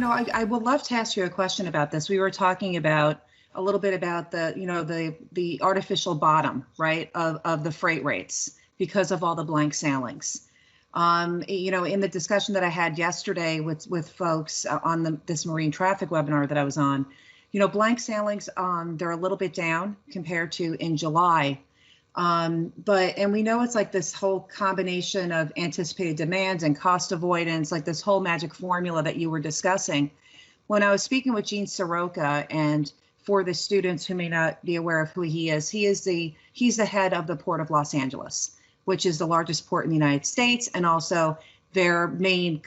I would love to ask you a question about this. We were talking about a little bit about the artificial bottom, right, of the freight rates because of all the blank sailings. In the discussion that I had yesterday with folks on this marine traffic webinar that I was on, blank sailings, they're a little bit down compared to in July. And we know it's like this whole combination of anticipated demands and cost avoidance, like this whole magic formula that you were discussing. When I was speaking with Gene Soroka, and for the students who may not be aware of who he's the head of the Port of Los Angeles, which is the largest port in the United States, and also their main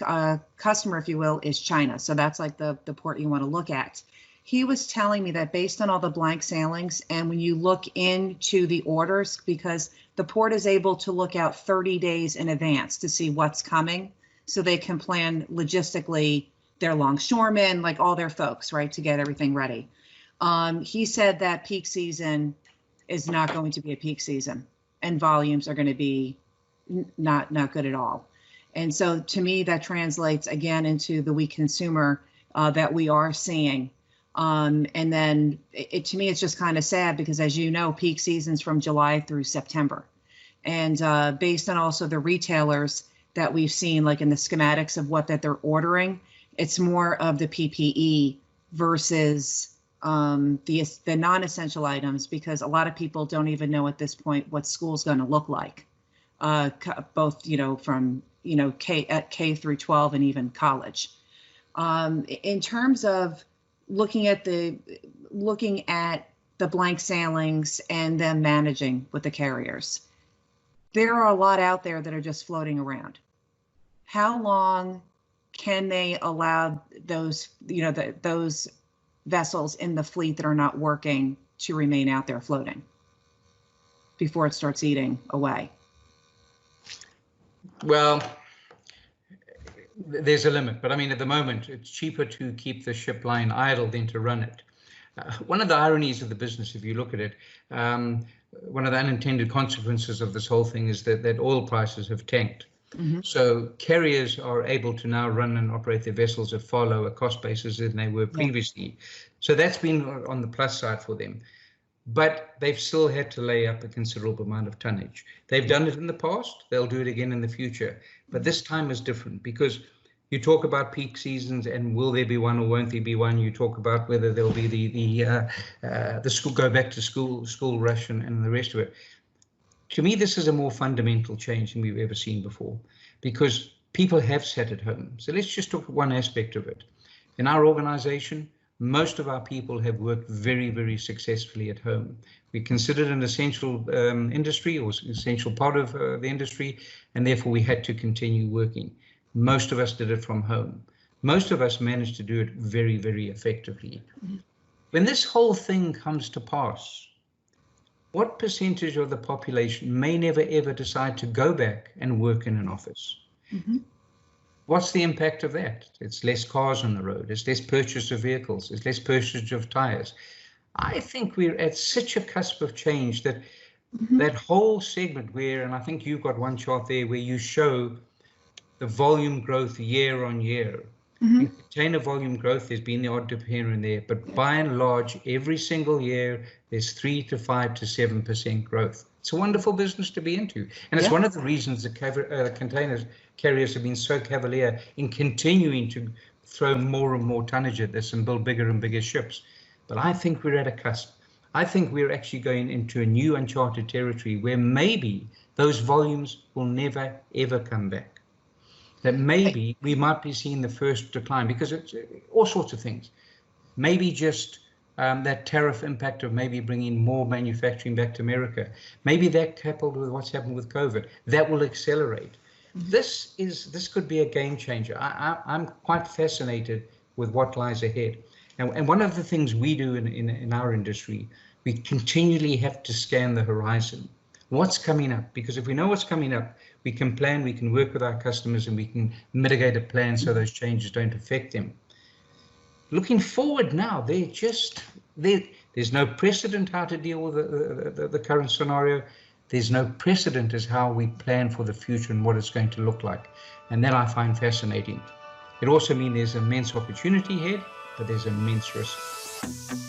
customer, if you will, is China. So that's like the port you want to look at. He was telling me that based on all the blank sailings, and when you look into the orders, because the port is able to look out 30 days in advance to see what's coming, so they can plan logistically their longshoremen, like all their folks, right, to get everything ready. He said that peak season is not going to be a peak season, and volumes are going to be not good at all. And so to me, that translates again into the weak consumer that we are seeing. And then to me, it's just kind of sad because, as you know, peak season's from July through September. And based on also the retailers that we've seen, like in the schematics of what that they're ordering, it's more of the PPE versus the non-essential items, because a lot of people don't even know at this point what school's going to look like, both, from, K through 12 and even college. In terms of looking at the blank sailings and them managing with the carriers, there are a lot out there that are just floating around. How long can they allow those, those vessels in the fleet that are not working to remain out there floating before it starts eating away? Well, there's a limit, but I mean, at the moment, it's cheaper to keep the ship line idle than to run it. One of the ironies of the business, if you look at it, one of the unintended consequences of this whole thing is that oil prices have tanked. Mm-hmm. So carriers are able to now run and operate their vessels at far lower cost bases than they were previously. So that's been on the plus side for them. But they've still had to lay up a considerable amount of tonnage. They've done it in the past, they'll do it again in the future. But this time is different because you talk about peak seasons and will there be one or won't there be one? You talk about whether there'll be the school go back to school rush and the rest of it. To me, this is a more fundamental change than we've ever seen before, because people have sat at home. So let's just talk one aspect of it. In our organization, most of our people have worked very, very successfully at home. We considered an essential industry, or essential part of the industry, and therefore we had to continue working. Most of us did it from home. Most of us managed to do it very, very effectively. Mm-hmm. When this whole thing comes to pass, what percentage of the population may never ever decide to go back and work in an office? Mm-hmm. What's the impact of that? It's less cars on the road, it's less purchase of vehicles, it's less purchase of tires. I think we're at such a cusp of change that that whole segment where, and I think you've got one chart there where you show the volume growth year on year. In container volume growth, there's been the odd dip here and there, but by and large, every single year, there's 3 to 5 to 7% growth. It's a wonderful business to be into. And it's one of the reasons the container carriers have been so cavalier in continuing to throw more and more tonnage at this and build bigger and bigger ships. But I think we're at a cusp. I think we're actually going into a new uncharted territory where maybe those volumes will never, ever come back. That maybe we might be seeing the first decline because it's all sorts of things. Maybe just that tariff impact of maybe bringing more manufacturing back to America. Maybe that coupled with what's happened with COVID, that will accelerate. This could be a game changer. I'm quite fascinated with what lies ahead. And one of the things we do in our industry, we continually have to scan the horizon. What's coming up? Because if we know what's coming up, we can plan, we can work with our customers, and we can mitigate a plan so those changes don't affect them. Looking forward now, there's no precedent how to deal with the current scenario. There's no precedent as how we plan for the future and what it's going to look like. And that I find fascinating. It also means there's immense opportunity ahead, but there's immense risk.